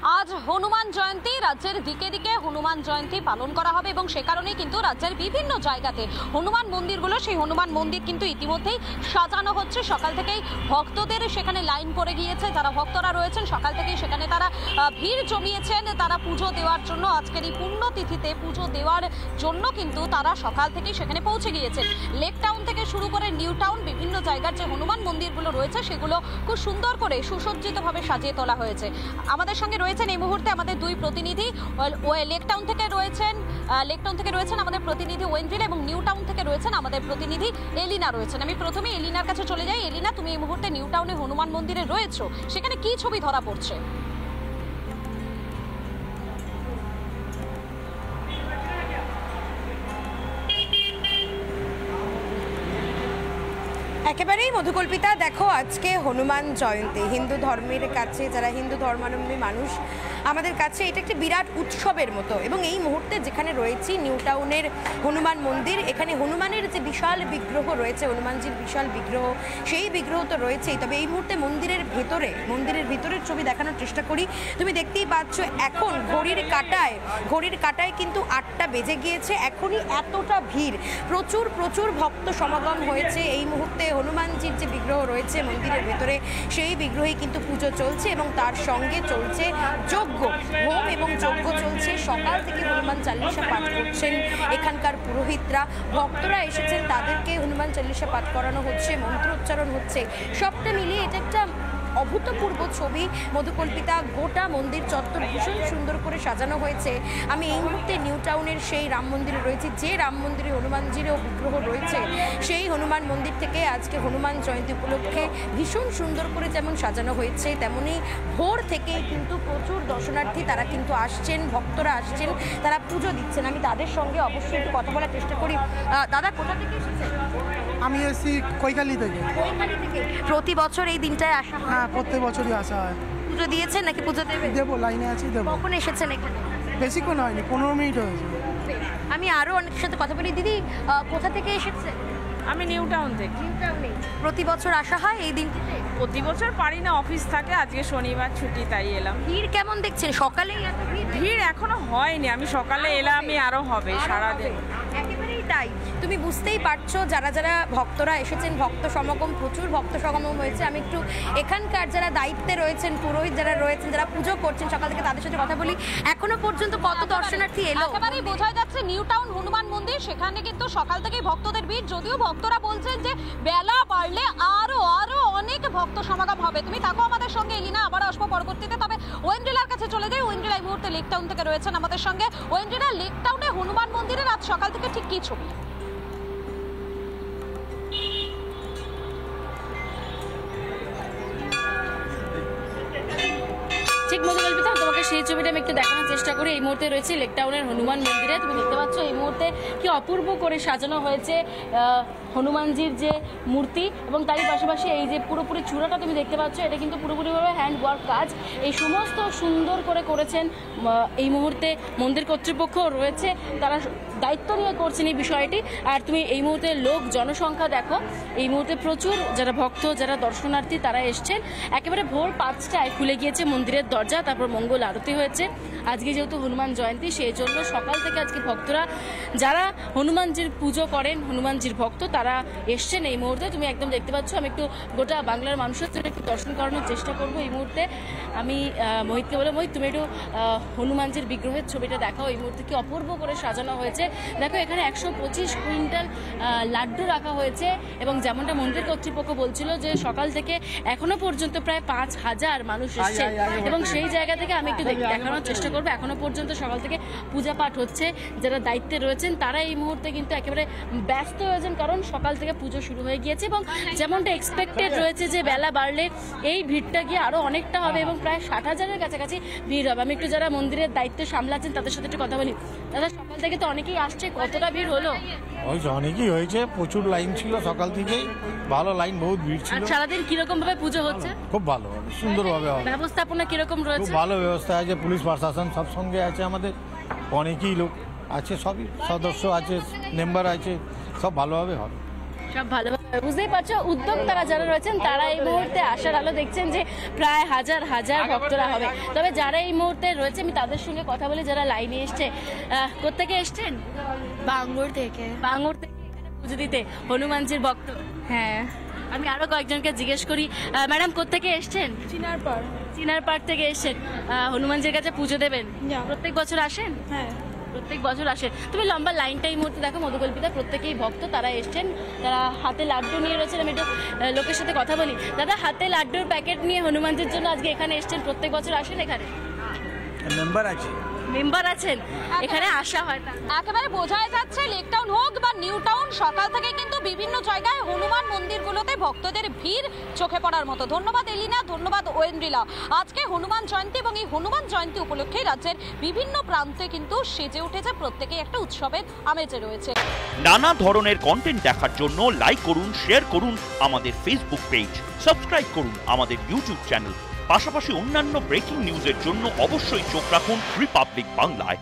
আজ হনুমান জয়ন্তী, রাজ্যের দিকে দিকে হনুমান জয়ন্তী পালন করা হবে এবং সে কারণেই কিন্তু রাজ্যের বিভিন্ন জায়গাতে হনুমান মন্দিরগুলো, সেই হনুমান মন্দির কিন্তু ইতিমধ্যেই সাজানো হচ্ছে। সকাল থেকেই ভক্তদের সেখানে লাইন পড়ে গিয়েছে। যারা ভক্তরা রয়েছেন সকাল থেকেই সেখানে তারা ভিড় জমিয়েছেন তারা পুজো দেওয়ার জন্য। আজকের এই পুণ্যতিথিতে পুজো দেওয়ার জন্য কিন্তু তারা সকাল থেকেই সেখানে পৌঁছে গিয়েছেন। লেক টাউন থেকে শুরু করে নিউ টাউন, বিভিন্ন জায়গার যে হনুমান মন্দিরগুলো রয়েছে সেগুলো খুব সুন্দর করে সুসজ্জিতভাবে সাজিয়ে তোলা হয়েছে। আমাদের সঙ্গে রয়েছেন এই মুহূর্তে আমাদের দুই প্রতিনিধি। লেক টাউন থেকে রয়েছেন আমাদের প্রতিনিধি ওয়েন্দ্রিল এবং নিউ টাউন থেকে রয়েছেন আমাদের প্রতিনিধি এলিনা রয়েছেন। আমি প্রথমে এলিনার কাছে চলে যাই। এলিনা, তুমি এই মুহূর্তে নিউ টাউনে হনুমান মন্দিরে রয়েছো, সেখানে কি ছবি ধরা পড়ছে? একেবারেই মধুকল্পিতা, দেখো আজকে হনুমান জয়ন্তী হিন্দু ধর্মের কাছে, যারা হিন্দু ধর্মাবলম্বী মানুষ, আমাদের কাছে এটা একটি বিরাট উৎসবের মতো। এবং এই মুহূর্তে যেখানে রয়েছি নিউ টাউনের হনুমান মন্দির, এখানে হনুমানের যে বিশাল বিগ্রহ রয়েছে, হনুমানজির বিশাল বিগ্রহ, সেই বিগ্রহ তো রয়েছেই। তবে এই মুহূর্তে মন্দিরের ভেতরের ছবি দেখানোর চেষ্টা করি। তুমি দেখতেই পাচ্ছ এখন ঘড়ির কাঁটায় কিন্তু 8টা বেজে গিয়েছে। এখনই এতটা ভিড়, প্রচুর ভক্ত সমাগম হয়েছে। এই মুহূর্তে হনুমানজির যে বিগ্রহ রয়েছে মন্দিরের ভেতরে, সেই বিগ্রহে কিন্তু পুজো চলছে এবং তার সঙ্গে চলছে যজ্ঞ, হোম এবং যজ্ঞ চলছে। সকাল থেকে হনুমান চালিসা পাঠ করছেন এখানকার পুরোহিতরা। ভক্তরা এসেছেন, তাদেরকে হনুমান চালিসা পাঠ করানো হচ্ছে, মন্ত্র উচ্চারণ হচ্ছে। সবটা মিলিয়ে এটা একটা অভূতপূর্ব ছবি। মধুকল্পিতা, গোটা মন্দির চত্বর ভীষণ সুন্দর করে সাজানো হয়েছে। আমি এই মুহূর্তে নিউ টাউনের সেই রাম মন্দিরে রয়েছি, যে রাম মন্দিরে হনুমানজিরও বিগ্রহ রয়েছে। সেই হনুমান মন্দির থেকে আজকে হনুমান জয়ন্তী উপলক্ষে ভীষণ সুন্দর করে যেমন সাজানো হয়েছে, তেমনি ভোর থেকে কিন্তু প্রচুর দর্শনার্থী তারা কিন্তু আসছেন, ভক্তরা আসছেন, তারা পুজো দিচ্ছেন। আমি তাদের সঙ্গে অবশ্যই একটু কথা বলার চেষ্টা করি। দাদা, কোথা থেকে এসেছেন? আমি এসেছি কৈখালি থেকে। প্রতি বছর এই দিনটায় আসা? হ্যাঁ, প্রত্যেক বছরই আসা হয়। পুজো দিয়েছেন নাকি পুজো দেবেন? দেবো, লাইনে আছি, দেবো। কখন এসেছেন এখানে? বেশিক্ষণ হয়নি, 15 মিনিট হয়েছে। আমি আরো অনেকের সাথে কথা বলি। দিদি, কোথা থেকে এসেছেন? আমি নিউ টাউন থেকে। নিউ টাউনে প্রতি বছর আসা হয় এই দিনটিতে? প্রতি বছর পারি না, অফিস থাকে, আজকে শনিবার ছুটি, তাই এলাম। ভিড় কেমন দেখছেন? সকালেই এত ভিড়? ভিড় এখনো হয়নি, আমি সকালে এলাম, আরো হবে সারাদিন। একেবারেই তাই। তুমি বুঝতেই পারছো যারা ভক্তরা এসেছেন, ভক্ত সমাগম, প্রচুর ভক্ত সমাগম হয়েছে। আমি একটু এখানকার যারা দায়িত্বে রয়েছেন, পুরোহিত যারা রয়েছেন, যারা পুজো করছেন সকাল থেকে, তাদের সাথে কথা বলি। এখনো পর্যন্ত কত দর্শনার্থী এলো? একেবারেই বোঝা যাচ্ছে নিউ টাউন হনুমান মন্দির, সেখানে কিন্তু সকাল থেকেই ভক্তদের ভিড়। যদিও ভক্তরা বলছেন যে বেলা বাড়লে আরো অনেক ভক্ত সমাগম হবে। তুমি থাকো আমাদের সঙ্গে এলিনা, আবার আসবো পরবর্তীতে। তবে ওয়েন্দ্রিলার কাছে চলে যাই। ওয়েন্দ্রিলা এই মুহূর্তে লেক টাউন থেকে রয়েছেন আমাদের সঙ্গে। ওয়েন্দ্রিলা, লেক টাউনে হনুমান মন্দিরে রাত সকাল থেকে ঠিক কি ছবি? ঠিক মধুকল্পিতা, তোমাকে সেই ছবিটা আমি একটু দেখানোর চেষ্টা করি। এই মুহূর্তে রয়েছে লেক টাউনের হনুমান মন্দিরে। তুমি দেখতে পাচ্ছ এই মুহূর্তে কি অপূর্ব করে সাজানো হয়েছে হনুমানজির যে মূর্তি, এবং তারই পাশাপাশি এই যে পুরোপুরি চূড়াটা তুমি দেখতে পাচ্ছ, এটা কিন্তু পুরোপুরিভাবে হ্যান্ড ওয়ার্ক কাজ। এই সমস্ত সুন্দর করে করেছেন এই মুহূর্তে মন্দির কর্তৃপক্ষ রয়েছে, তারা দায়িত্ব নিয়ে করছেন এই বিষয়টি। আর তুমি এই মুহূর্তে জনসংখ্যা দেখো, এই মুহূর্তে প্রচুর যারা ভক্ত, যারা দর্শনার্থী, তারা এসছেন। একেবারে ভোর 5টায় খুলে গিয়েছে মন্দিরের দরজা, তারপর মঙ্গল আরতি হয়েছে। আজকে যেহেতু হনুমান জয়ন্তী, সেই জন্য সকাল থেকে আজকে ভক্তরা যারা হনুমানজির পুজো করেন, হনুমানজির ভক্ত, তারা এসছেন এই মুহূর্তে। তুমি একদম দেখতে পাচ্ছ। আমি একটু গোটা বাংলার মানুষের জন্য একটু দর্শন করানোর চেষ্টা করবো এই মুহূর্তে। আমি মোহিতকে বলে, মোহিত তুমি একটু হনুমানজির বিগ্রহের ছবিটা দেখাও। এই মুহূর্তে কি অপূর্ব করে সাজানো হয়েছে। দেখো এখানে 125 কুইন্টাল লাড্ডু রাখা হয়েছে, এবং যেমনটা মন্দির কর্তৃপক্ষ বলছিল যে সকাল থেকে এখনো পর্যন্ত প্রায় 5000 মানুষ এসছে, এবং সেই জায়গা থেকে আমি একটু দেখানোর চেষ্টা করবো। এখনো পর্যন্ত সকাল থেকে পূজা পাঠ হচ্ছে। যারা দায়িত্বে রয়েছেন তারা এই মুহূর্তে কিন্তু একেবারে ব্যস্ত হয়েছেন, কারণ সকাল থেকে পুজো শুরু হয়ে গিয়েছে, এবং যেমনটা এক্সপেক্টেড রয়েছে যে বেলা বাড়লে এই ভিড়টা গিয়ে আরো অনেকটা হবে, এবং প্রায় 60,000-এর কাছাকাছি ভিড় হবে। আমি একটু যারা মন্দিরের দায়িত্ব সামলাচ্ছেন তাদের সাথে একটু কথা বলি। দাদা, সকাল থেকে তো অনেকেই আসছে, কতটা ভিড় হলো? ওই অনেকই হয়েছে, প্রচুর লাইন ছিল সকাল থেকেই, ভালো লাইন, বহুত ভিড় ছিল। সারাদিন কিরকম ভাবে পুজো হচ্ছে? খুব ভালো, সুন্দরভাবে হবে। ব্যবস্থাপনা কিরকম রয়েছে? খুব ভালো ব্যবস্থা আছে, পুলিশ প্রশাসন সব সঙ্গে আছে, আমাদের অনেকেই লোক আছে, সবই সদস্য আছে, মেম্বার আছে, সব ভালোভাবে হবে। সব ভালো বুঝতেই পারছো, উদ্যোক্তারা যারা রয়েছেন তারা এই মুহূর্তে আশার আলো দেখছেন যে প্রায় হাজার হাজার ভক্তরা হবে। তবে যারা এই মুহূর্তে রয়েছে আমি তাদের সঙ্গে কথা বলে, যারা লাইনে এসছে, কোত্থেকে এসছেন? বাঙ্গুর থেকে। বাঙুর থেকে এখানে পুজো দিতে, হনুমানজির ভক্ত। হ্যাঁ। আমি আরো কয়েকজনকে জিজ্ঞেস করি। ম্যাডাম কোত্থেকে এসছেন? চিনার পাড় থেকে এসছেন হনুমানজির কাছে পুজো দেবেন। প্রত্যেক বছর আসেন? হ্যাঁ। প্রত্যেক বছর আসেন। তুমি লম্বা লাইনটা এই মুহূর্তে দেখো, মধুকল্পিতা প্রত্যেকেই ভক্ত, তারা এসছেন, তারা হাতে লাড্ডু নিয়ে রয়েছেন। আমি একটু লোকের সাথে কথা বলি। দাদা, হাতে লাড্ডুর প্যাকেট নিয়ে হনুমানজির জন্য আজকে এখানে এসছেন, প্রত্যেক বছর আসেন এখানে? মেম্বার আছে। মেম্বার আছেন, এখানে আসা হয় না? একেবারে বোঝাই যাচ্ছে লেক টাউন হোক বা নিউ টাউন, সকাল থেকে কিন্তু বিভিন্ন জায়গায় হনুমান মন্দিরগুলোতে ভক্তদের ভিড় চোখে পড়ার মতো। ধন্যবাদ এলিনা, ধন্যবাদ ওয়েন্দ্রিলা। আজকে হনুমান জয়ন্তী এবং এই হনুমান জয়ন্তী উপলক্ষে রাজ্যের বিভিন্ন প্রান্তে কিন্তু সেজে উঠেছে প্রত্যেকেই একটা উৎসবের আমেজে রয়েছে। নানা ধরনের কন্টেন্ট দেখার জন্য লাইক করুন, শেয়ার করুন আমাদের ফেসবুক পেজ, সাবস্ক্রাইব করুন আমাদের ইউটিউব চ্যানেল। পাশাপাশি অন্যান্য ব্রেকিং নিউজের জন্য অবশ্যই চোখ রাখুন রিপাবলিক বাংলায়।